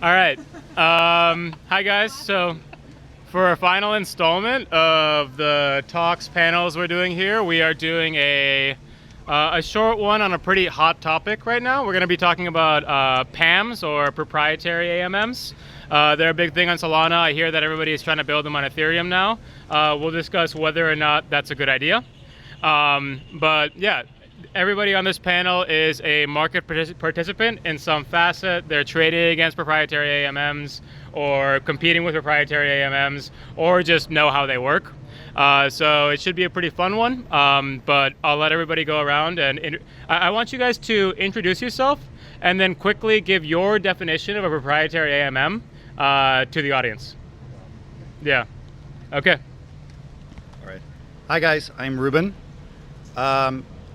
All right. Hi, guys. So, for our final installment of the talks panels we're doing here, we are doing a short one on a pretty hot topic right now. We're going to be talking about pAMMs, or proprietary AMMs. They're a big thing on Solana. I hear that everybody is trying to build them on Ethereum now. We'll discuss whether or not that's a good idea. But yeah, everybody on this panel is a market participant in some facet. They're trading against proprietary AMMs or competing with proprietary AMMs or just know how they work. So it should be a pretty fun one, but I'll let everybody go around and I want you guys to introduce yourself and then quickly give your definition of a proprietary AMM to the audience. Yeah. Okay. All right. Hi guys, I'm Ruben.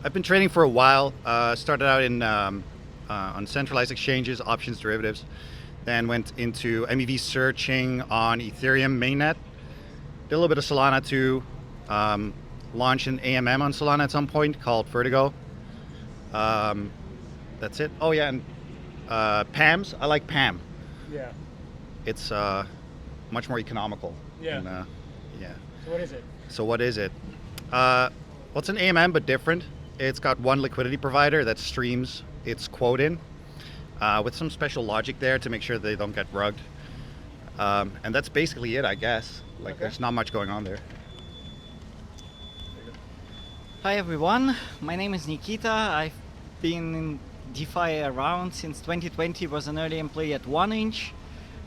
I've been trading for a while. Started out in on centralized exchanges, options, derivatives. Then went into MEV searching on Ethereum mainnet. Did a little bit of Solana too. Launched an AMM on Solana at some point called Vertigo. That's it. Oh yeah, and pAMMs. I like pAMM. Yeah. It's much more economical. Yeah. And, yeah. So what is it? So what is it? Well, it's an AMM but different. It's got one liquidity provider that streams its quote in with some special logic there to make sure they don't get rugged. And that's basically it, I guess. Like, There's not much going on there. Hi everyone, my name is Nikita. I've been in DeFi around since 2020, was an early employee at 1inch,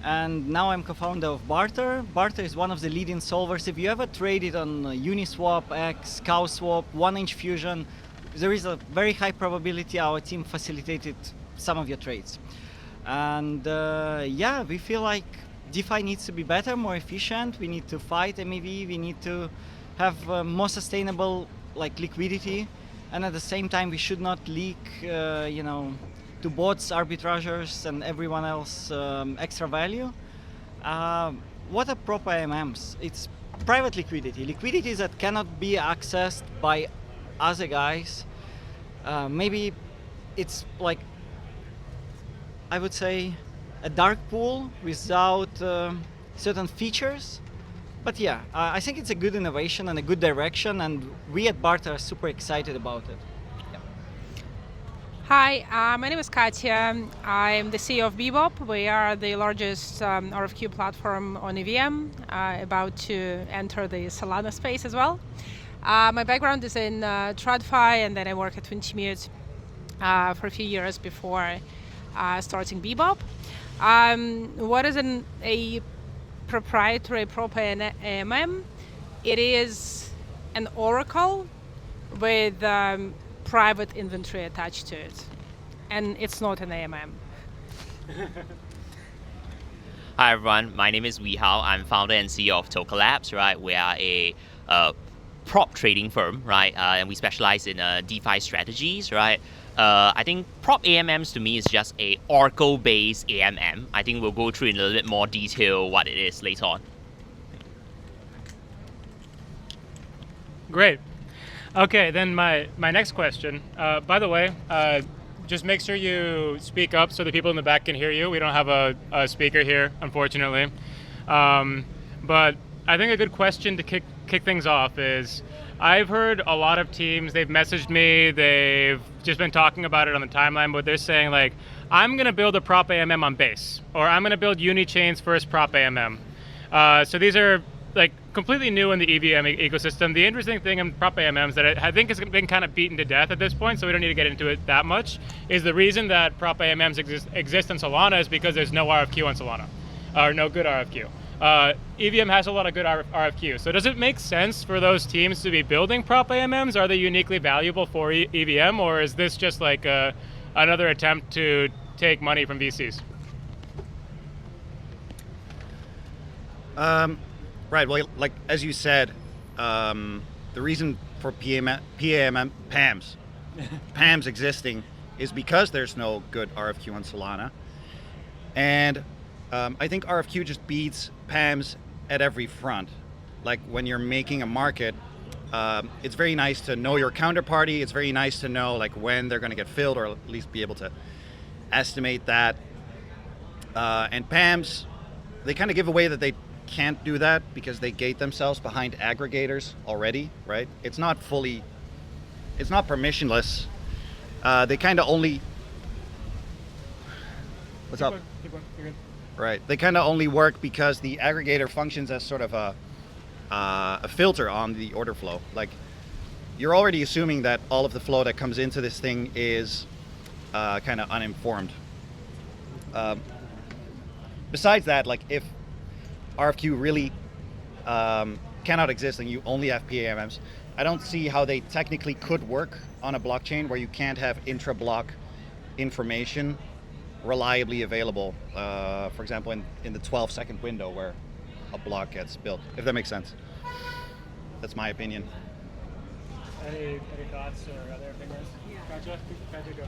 and now I'm co-founder of Barter. Barter is one of the leading solvers. If you ever traded on Uniswap, X, CowSwap, 1inch Fusion, there is a very high probability our team facilitated some of your trades. And yeah, we feel like DeFi needs to be better, more efficient. We need to fight MEV. We need to have more sustainable liquidity, and at the same time we should not leak to bots, arbitrageurs and everyone else extra value. What are proper AMMs? It's private liquidity that cannot be accessed by other guys. Maybe it's like, I would say, a dark pool without certain features. But yeah, I think it's a good innovation and a good direction, and we at Barter are super excited about it. Yeah. Hi, my name is Katya. I'm the CEO of Bebop. We are the largest RFQ platform on EVM, about to enter the Solana space as well. My background is in TradFi, and then I worked at Wintimute for a few years before starting Bebop. What is a proprietary proper AMM? It is an oracle with private inventory attached to it, and it's not an AMM. Hi everyone, my name is Wihao. I'm founder and CEO of Toka Labs. Right, we are a prop trading firm, right, and we specialize in DeFi strategies, right. I think prop AMMs to me is just a Oracle-based AMM. I think we'll go through in a little bit more detail what it is later on. Great. Okay, then my next question. By the way, just make sure you speak up so the people in the back can hear you. We don't have a speaker here, unfortunately. But I think a good question to kick things off is, I've heard a lot of teams, they've messaged me, they've just been talking about it on the timeline, but they're saying like, I'm going to build a prop AMM on Base, or I'm going to build Unichain's first prop AMM. So these are like completely new in the EVM ecosystem. The interesting thing in prop AMMs that I think has been kind of beaten to death at this point, so we don't need to get into it that much, is the reason that prop AMMs exist in Solana is because there's no RFQ on Solana, or no good RFQ. EVM has a lot of good RFQ. So does it make sense for those teams to be building prop AMMs? Are they uniquely valuable for EVM, or is this just like another attempt to take money from VCs? Right. Well, like as you said, the reason for pAMMs existing is because there's no good RFQ on Solana, and I think RFQ just beats pAMMs at every front. Like when you're making a market, it's very nice to know your counterparty. It's very nice to know like when they're going to get filled, or at least be able to estimate that. And pAMMs, they kind of give away that they can't do that because they gate themselves behind aggregators already, right? It's not permissionless. They kind of only... What's up? Keep going. You're good. Right. They kind of only work because the aggregator functions as sort of a filter on the order flow. Like, you're already assuming that all of the flow that comes into this thing is kind of uninformed. Besides that, like, if RFQ really cannot exist and you only have pAMMs, I don't see how they technically could work on a blockchain where you can't have intra-block information reliably available, for example, in the 12-second window where a block gets built, if that makes sense. That's my opinion. Any thoughts or other opinions? Gotcha. Go.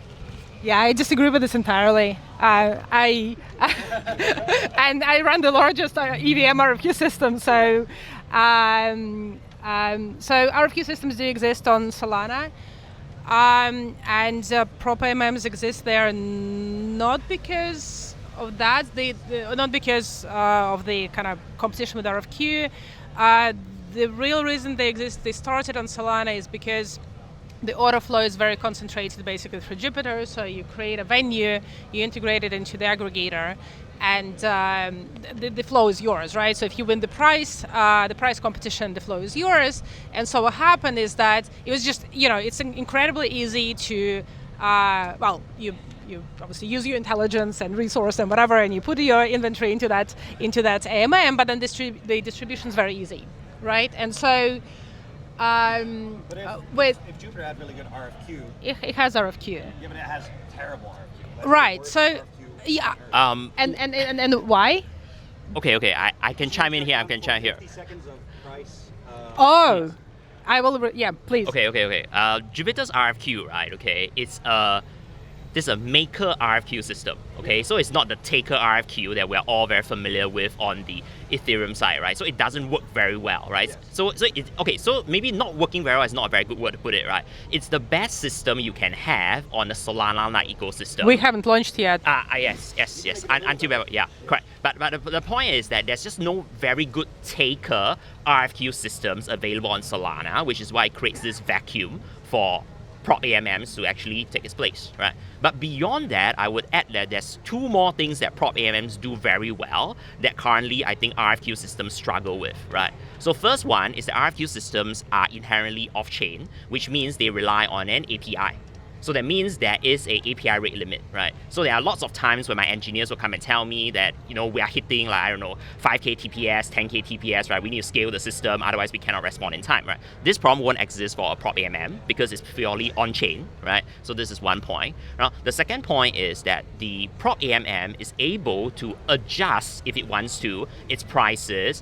Yeah, I disagree with this entirely. I and I run the largest EVM RFQ system, so RFQ systems do exist on Solana, and pAMMs exist there not because of that, not because of the kind of competition with RFQ. The real reason they exist, they started on Solana, is because the order flow is very concentrated basically through Jupyter. So you create a venue, you integrate it into the aggregator, and the flow is yours, right? So if you win the price competition, the flow is yours. And so what happened is that it was just, it's incredibly easy to, you obviously use your intelligence and resource and whatever, and you put your inventory into that AMM, but then the distribution is very easy, right? And so, But if Jupyter had really good RFQ, it has RFQ. yeah, but it has terrible RFQ. That's Right. the So, worst RFQ yeah. ever. And why? Okay. I can chime in here. I can chime here. 50 seconds of price. Oh, I will. Please. Okay. Jupyter's RFQ, right? Okay, this is a maker RFQ system. Okay, so it's not the taker RFQ that we're all very familiar with on the Ethereum side, right? So it doesn't work very well, right? Yes. So maybe not working very well is not a very good word to put it, right? It's the best system you can have on the Solana ecosystem. We haven't launched yet. Yes. Until yeah, correct. But the point is that there's just no very good taker RFQ systems available on Solana, which is why it creates this vacuum for pAMMs to actually take its place, right? But beyond that, I would add that there's two more things that pAMMs do very well that currently I think RFQ systems struggle with, right? So first one is that RFQ systems are inherently off-chain, which means they rely on an API. So that means there is a API rate limit, right? So there are lots of times when my engineers will come and tell me that, we are hitting 5K TPS, 10K TPS, right? We need to scale the system, otherwise we cannot respond in time, right? This problem won't exist for a pAMM because it's purely on-chain, right? So this is one point. Now, the second point is that the pAMM is able to adjust, if it wants to, its prices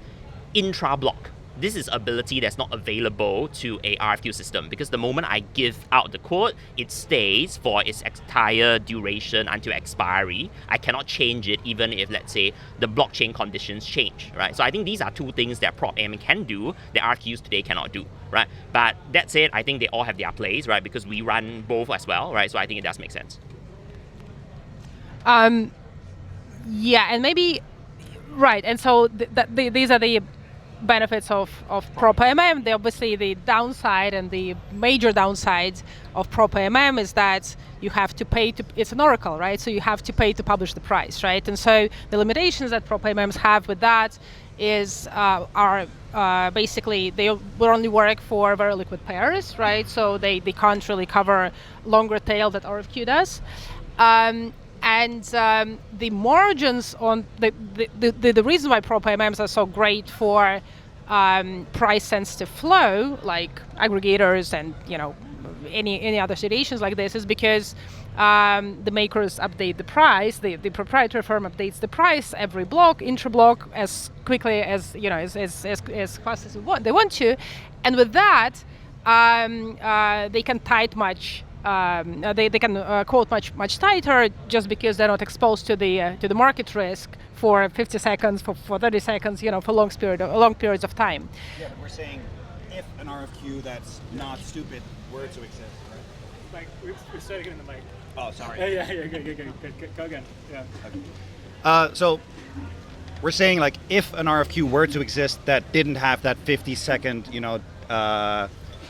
intra-block. This is ability that's not available to a RFQ system because the moment I give out the quote, it stays for its entire duration until expiry. I cannot change it even if, let's say, the blockchain conditions change, right? So I think these are two things that pAMM can do that RFQs today cannot do, right? But that said, I think they all have their place, right? Because we run both as well, right? So I think it does make sense. Yeah, and maybe, right, and so these are the benefits of pAMM. Obviously the downside and the major downside of pAMM is that you have to pay it's an oracle, right? So you have to pay to publish the price, right? And so the limitations that pAMMs have with that are basically they will only work for very liquid pairs, right? So they can't really cover longer tail that RFQ does. And the margins on the reason why pAMMs are so great for price sensitive flow, like aggregators and any other situations like this, is because the makers update the price. The proprietary firm updates the price every block, intra-block, as quickly as as fast as they want to, and with that they can tight much. They can quote much tighter just because they're not exposed to the market risk for 50 seconds, for 30 seconds, for long periods of time. Yeah, but we're saying if an RFQ that's not stupid were to exist, right? Mike, we're starting getting the mic. Oh, sorry. Yeah, good. Go again. Yeah. Okay. So we're saying like if an RFQ were to exist that didn't have that 50-second,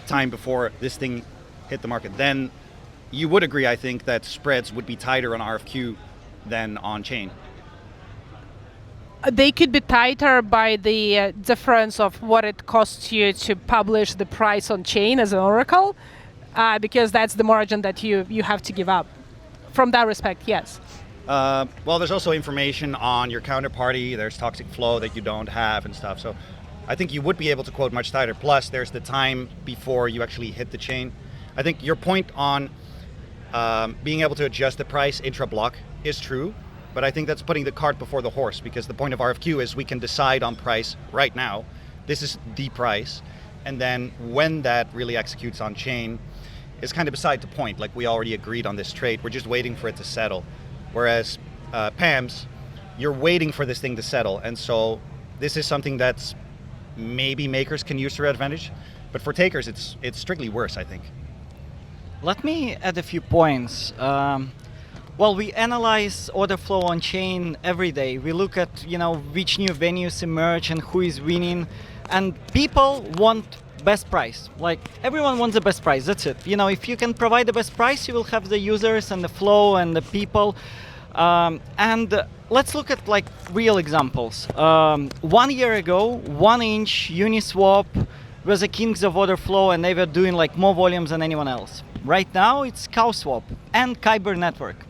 time before this thing hit the market, then you would agree, I think, that spreads would be tighter on RFQ than on chain. They could be tighter by the difference of what it costs you to publish the price on chain as an oracle, because that's the margin that you have to give up. From that respect, yes. Well, there's also information on your counterparty. There's toxic flow that you don't have and stuff. So I think you would be able to quote much tighter. Plus, there's the time before you actually hit the chain. I think your point on being able to adjust the price intra-block is true, but I think that's putting the cart before the horse, because the point of RFQ is we can decide on price right now. This is the price. And then when that really executes on chain is kind of beside the point. Like, we already agreed on this trade. We're just waiting for it to settle. Whereas pAMMs, you're waiting for this thing to settle. And so this is something that's maybe makers can use to their advantage, but for takers, it's strictly worse, I think. Let me add a few points. Well, we analyze order flow on chain every day. We look at, which new venues emerge and who is winning. And people want best price. Like, everyone wants the best price. That's it. If you can provide the best price, you will have the users and the flow and the people. And let's look at like real examples. 1 year ago, 1-inch Uniswap was the kings of order flow, and they were doing like more volumes than anyone else. Right now, it's CowSwap and Kyber Network.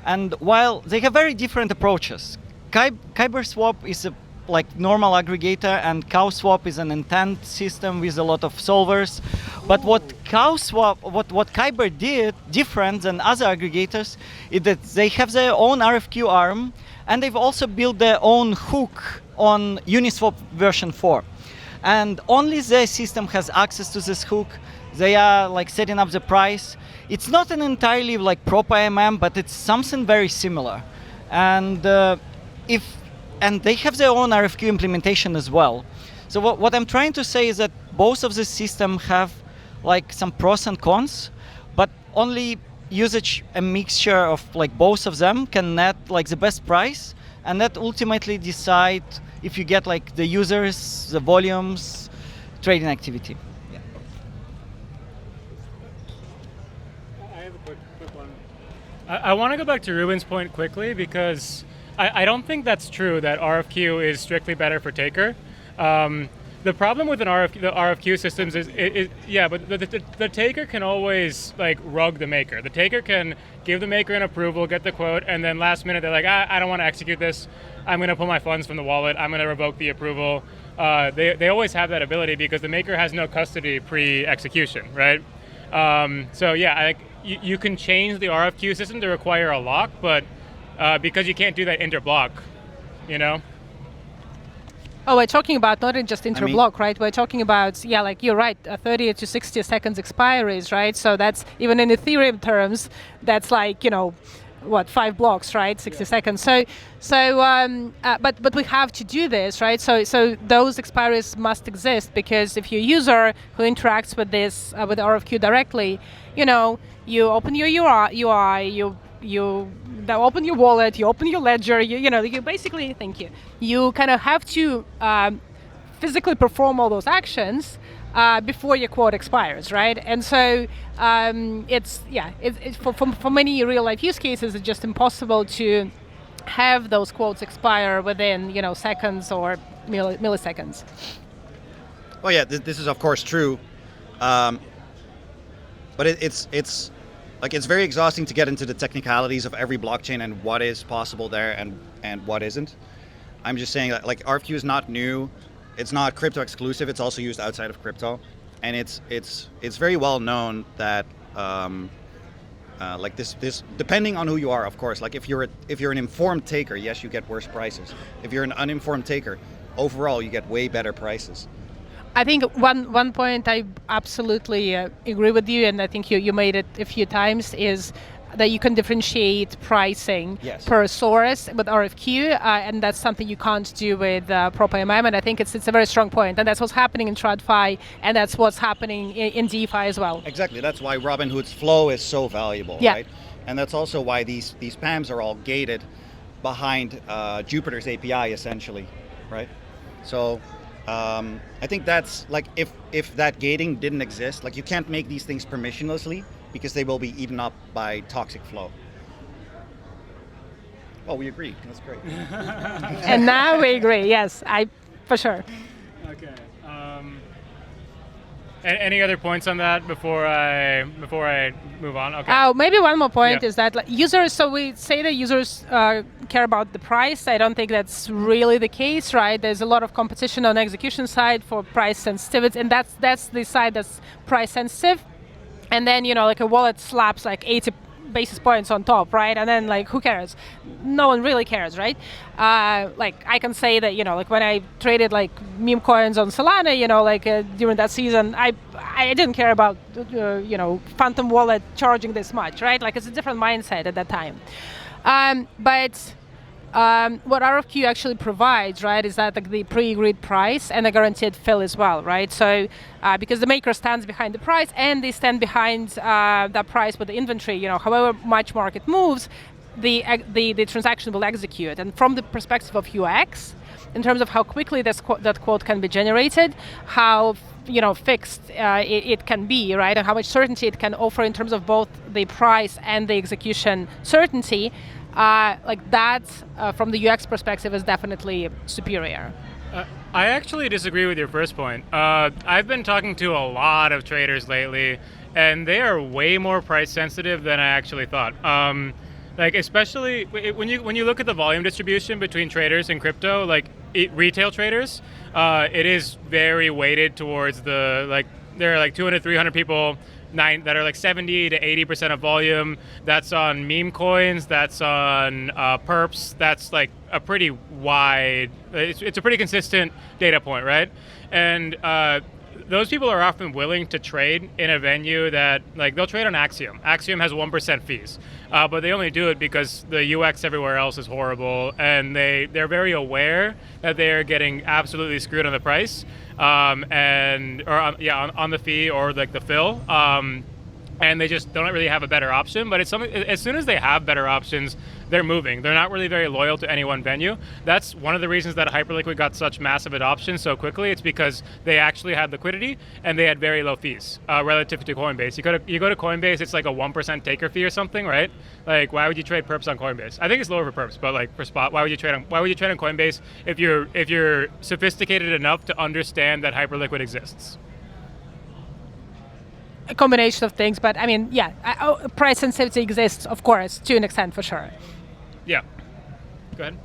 And while they have very different approaches, KyberSwap is a like normal aggregator, and CowSwap is an intent system with a lot of solvers. But what Kyber did different than other aggregators is that they have their own RFQ arm, and they've also built their own hook on Uniswap version 4. And only their system has access to this hook. They are like setting up the price. It's not an entirely like proper pAMM, but it's something very similar. And they have their own RFQ implementation as well. So what I'm trying to say is that both of the systems have like some pros and cons, but only a mixture of like both of them can net like the best price, and that ultimately decide if you get like the users, the volumes, trading activity. Yeah. I have a quick one. I want to go back to Ruben's point quickly, because I don't think that's true that RFQ is strictly better for taker. The problem with the RFQ systems is but the taker can always like rug the maker. The taker can give the maker an approval, get the quote, and then last minute they're like, I don't want to execute this. I'm going to pull my funds from the wallet. I'm going to revoke the approval. They always have that ability because the maker has no custody pre-execution, right? You can change the RFQ system to require a lock, but because you can't do that inter-block, Oh, we're talking about not just inter-block, right? We're talking about, like you're right, 30 to 60 seconds expiries, right? So that's, even in Ethereum terms, that's like, 5 blocks, right? 60 seconds. But we have to do this, right? So those expiries must exist, because if you're a user who interacts with this, with RFQ directly, you open your UI, you open your wallet, you open your ledger, you basically, you kind of have to physically perform all those actions before your quote expires, right? And so it's for many real life use cases, it's just impossible to have those quotes expire within seconds or milliseconds. Well, yeah, this is of course true, but it's very exhausting to get into the technicalities of every blockchain and what is possible there and what isn't. I'm just saying that like RFQ is not new. It's not crypto exclusive. It's also used outside of crypto, and it's very well known that like this depending on who you are, of course. Like if you're an informed taker, yes, you get worse prices. If you're an uninformed taker, overall you get way better prices. I think one point I absolutely agree with you, and I think you made it a few times, is that you can differentiate pricing per source with RFQ, and that's something you can't do with proper pAMM, and I think it's a very strong point, and that's what's happening in TradFi, and that's what's happening in DeFi as well. Exactly, that's why Robinhood's flow is so valuable, right? And that's also why these pAMMs are all gated behind Jupyter's API, essentially, right? So I think that's like if that gating didn't exist, like you can't make these things permissionlessly because they will be eaten up by toxic flow. Oh, we agree. That's great. And now we agree. Yes, for sure. Okay. Any other points on that before I move on? Okay. Maybe one more point Yeah. is that users. So we say that users care about the price. I don't think that's really the case, right? There's a lot of competition on the execution side for price sensitivity, and that's the side that's price sensitive. And then like a wallet slaps like 80 basis points on top, right? And then like who cares? No one really cares, right? Like I can say that like when I traded like meme coins on Solana, during that season, I didn't care about Phantom Wallet charging this much, right? Like it's a different mindset at that time. But what RFQ actually provides, right, is that like the pre-agreed price and a guaranteed fill as well, right? So because the maker stands behind the price and they stand behind that price with the inventory, however much market moves, the transaction will execute. And from the perspective of UX, in terms of how quickly that quote can be generated, how fixed it can be, right, and how much certainty it can offer in terms of both the price and the execution certainty. Like that, from the UX perspective, is definitely superior. I actually disagree with your first point. I've been talking to a lot of traders lately, and they are way more price sensitive than I actually thought. Like especially when you look at the volume distribution between traders in crypto, like retail traders, it is very weighted towards there are like 200, 300 people. That are like 70 to 80% of volume. That's on meme coins. That's on perps. That's like a pretty wide. It's a pretty consistent data point, right? And those people are often willing to trade in a venue that like they'll trade on Axiom. Axiom has 1% fees, but they only do it because the UX everywhere else is horrible, and they're very aware that they are getting absolutely screwed on the price. On the fee or like the fill, and they just don't really have a better option. But it's something. As soon as they have better options, they're moving. They're not really very loyal to any one venue. That's one of the reasons that Hyperliquid got such massive adoption so quickly. It's because they actually had liquidity and they had very low fees relative to Coinbase. You go to Coinbase, it's like a 1% taker fee or something, right? Like, why would you trade perps on Coinbase? I think it's lower for perps, but like for spot, why would you trade on Coinbase if you're sophisticated enough to understand that Hyperliquid exists? A combination of things, but I mean, price sensitivity exists, of course, to an extent, for sure. Yeah. Go ahead.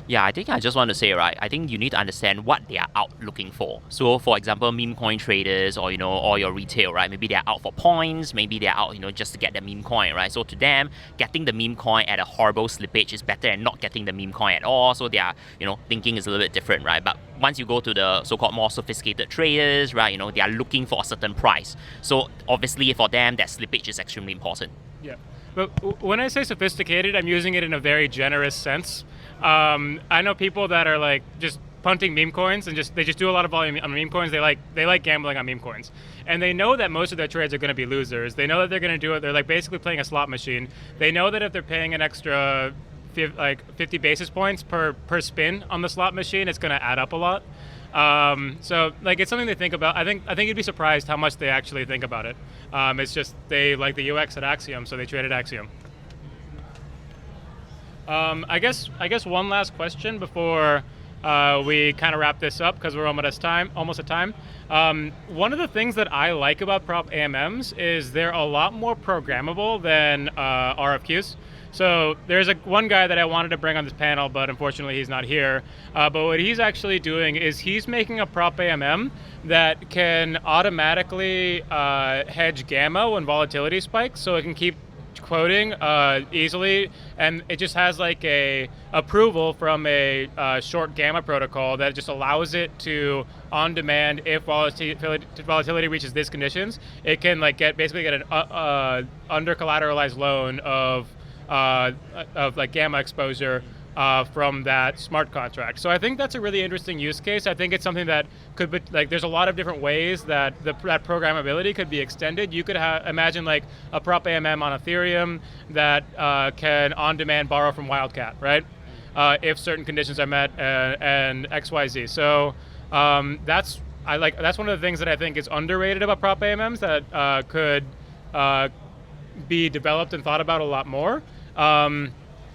Yeah, I think I just want to say, right, I think you need to understand what they are out looking for. So, for example, meme coin traders or, or your retail, right, maybe they're out for points, maybe they're out, just to get the meme coin, right? So to them, getting the meme coin at a horrible slippage is better than not getting the meme coin at all. So their, thinking is a little bit different, right? But once you go to the so-called more sophisticated traders, right, they are looking for a certain price. So obviously for them, that slippage is extremely important. Yeah. But when I say sophisticated, I'm using it in a very generous sense. I know people that are like just punting meme coins and they just do a lot of volume on meme coins. They like gambling on meme coins, and they know that most of their trades are going to be losers. They know that they're going to do it. They're like basically playing a slot machine. They know that if they're paying an extra 50 basis points per spin on the slot machine, it's going to add up a lot. So like it's something they think about. I think you'd be surprised how much they actually think about it. It's just they like the UX at Axiom, so they traded Axiom. I guess one last question before we kind of wrap this up because we're almost at time. One of the things that I like about prop pAMMs is they're a lot more programmable than RFQs. So there's one guy that I wanted to bring on this panel, but unfortunately he's not here. But what he's actually doing is he's making a prop pAMM that can automatically hedge gamma when volatility spikes, so it can keep quoting easily, and it just has like a approval from a short gamma protocol that just allows it to, on demand, if volatility reaches these conditions, it can like get an under collateralized loan of like gamma exposure from that smart contract. So I think that's a really interesting use case. I think it's something that could be, like, there's a lot of different ways that that programmability could be extended. You could imagine like a prop pAMM on Ethereum that can on-demand borrow from Wildcat, right? If certain conditions are met and XYZ. So that's one of the things that I think is underrated about prop pAMMs that could be developed and thought about a lot more.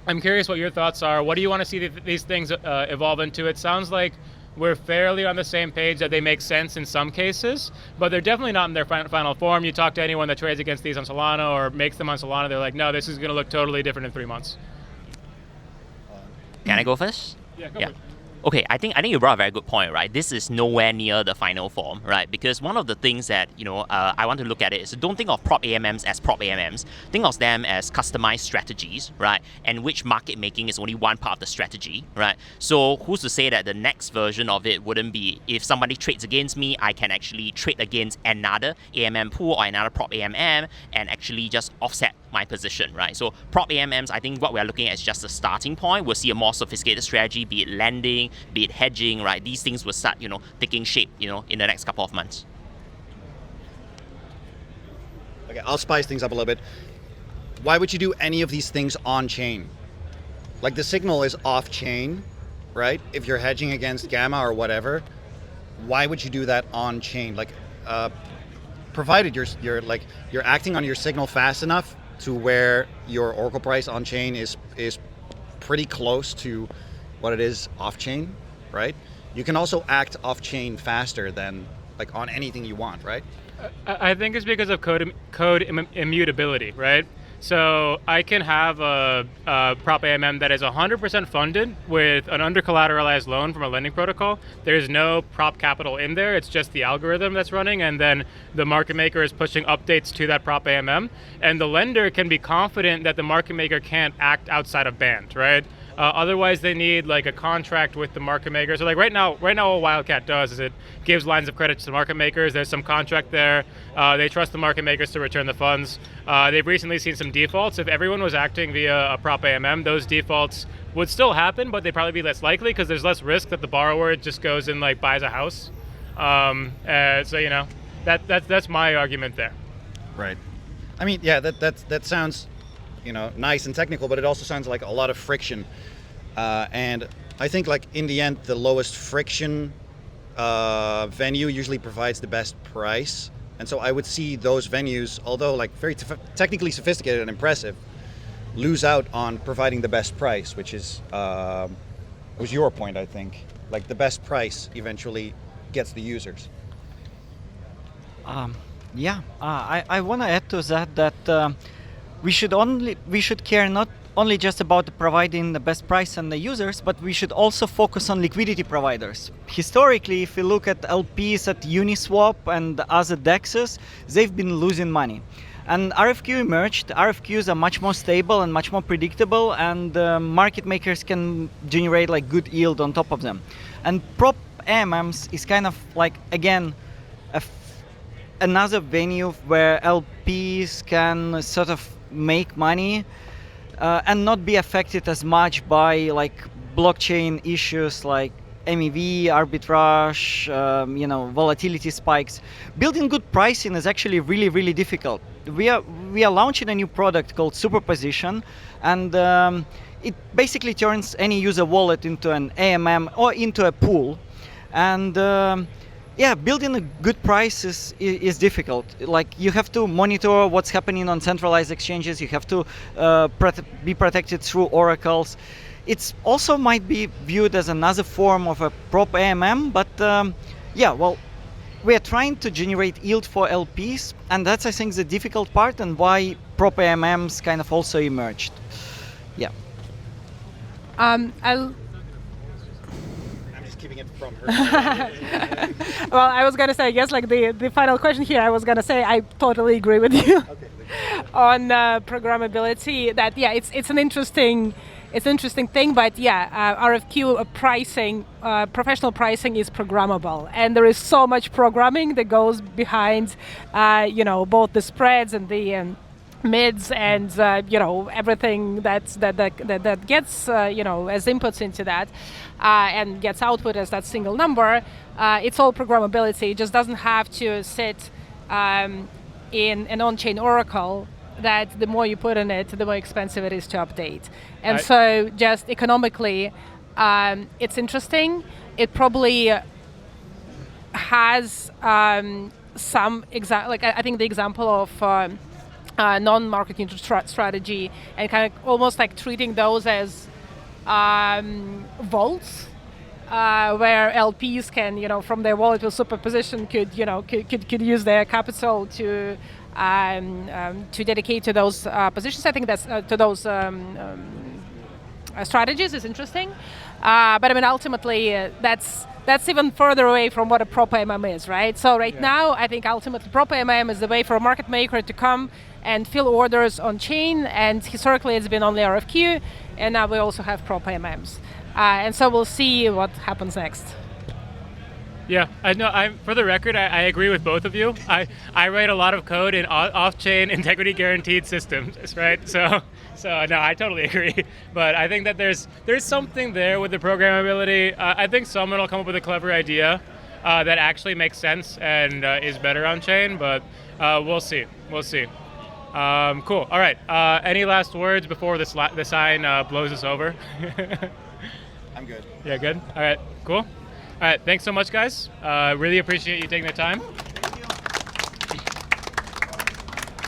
I'm curious what your thoughts are. What do you want to see these things evolve into? It sounds like we're fairly on the same page that they make sense in some cases, but they're definitely not in their final form. You talk to anyone that trades against these on Solana or makes them on Solana, they're like, no, this is going to look totally different in 3 months. Can I go first? Yeah, go for it. Okay, I think you brought a very good point, right? This is nowhere near the final form, right? Because one of the things that I want to look at it is, don't think of prop pAMMs as prop pAMMs. Think of them as customized strategies, right? And which market making is only one part of the strategy, right? So who's to say that the next version of it wouldn't be, if somebody trades against me, I can actually trade against another AMM pool or another prop pAMM and actually just offset my position, right? So prop pAMMs, I think what we're looking at is just a starting point. We'll see a more sophisticated strategy, be it lending, be it hedging, right? These things will start, taking shape, in the next couple of months. Okay, I'll spice things up a little bit. Why would you do any of these things on chain? Like, the signal is off chain, right? If you're hedging against Gamma or whatever, why would you do that on chain? Like, provided you're acting on your signal fast enough to where your Oracle price on chain is pretty close to what it is off chain, right? You can also act off chain faster than like on anything you want, right? I think it's because of code immutability, right? So I can have a prop pAMM that is 100% funded with an under-collateralized loan from a lending protocol. There's no prop capital in there. It's just the algorithm that's running, and then the market maker is pushing updates to that prop pAMM. And the lender can be confident that the market maker can't act outside of band, right? Otherwise, they need like a contract with the market maker. So like right now, what Wildcat does is it gives lines of credit to the market makers. There's some contract there. They trust the market makers to return the funds. They've recently seen some defaults. If everyone was acting via a prop pAMM, those defaults would still happen, but they'd probably be less likely because there's less risk that the borrower just goes and like buys a house. So that's my argument there. Right. I mean, yeah, that sounds nice and technical, but it also sounds like a lot of friction. And I think like in the end, the lowest friction venue usually provides the best price. And so I would see those venues, although like very technically sophisticated and impressive, lose out on providing the best price, which was your point, I think. Like the best price eventually gets the users. I want to add to that we should care not only just about providing the best price and the users, but we should also focus on liquidity providers. Historically, if you look at LPs at Uniswap and other DEXs, they've been losing money. And RFQ emerged. RFQs are much more stable and much more predictable, and market makers can generate like good yield on top of them. And prop pAMMs is kind of like, again, another venue where LPs can sort of make money and not be affected as much by like blockchain issues like MEV, arbitrage, volatility spikes. Building good pricing is actually really, really difficult. We are launching a new product called Superposition, and it basically turns any user wallet into an AMM or into a pool. And building a good price is difficult. Like, you have to monitor what's happening on centralized exchanges. You have to be protected through oracles. It's also might be viewed as another form of a prop pAMM, but we are trying to generate yield for LPs, and that's, I think, the difficult part, and why prop pAMMs kind of also emerged. Yeah. I'm just keeping it from her. Well, I was gonna say, I guess like the final question here, I was gonna say I totally agree with you on programmability. That it's an interesting thing, but RFQ pricing, professional pricing is programmable, and there is so much programming that goes behind, both the spreads and the mids and everything that gets as inputs into that and gets output as that single number. It's all programmability. It just doesn't have to sit in an on-chain oracle that the more you put in it, the more expensive it is to update. And so just economically, it's interesting. It probably has some I think the example of non-market neutral strategy and kind of almost like treating those as vaults where LPs can, from their wallet with superposition could use their capital to dedicate to those positions. I think that's to those strategies is interesting. But I mean, ultimately, that's even further away from what a pAMM is, right? So now, I think ultimately pAMM is the way for a market maker to come and fill orders on chain, and historically it's been only RFQ, and now we also have pAMMs. And so we'll see what happens next. Yeah, I know. For the record, I agree with both of you. I write a lot of code in off-chain integrity guaranteed systems, right? So no, I totally agree. But I think that there's something there with the programmability. I think someone will come up with a clever idea that actually makes sense and is better on chain. But we'll see. We'll see. Cool. All right. Any last words before the sign blows us over? I'm good. Yeah, good. All right. Cool. All right, thanks so much, guys. Really appreciate you taking the time.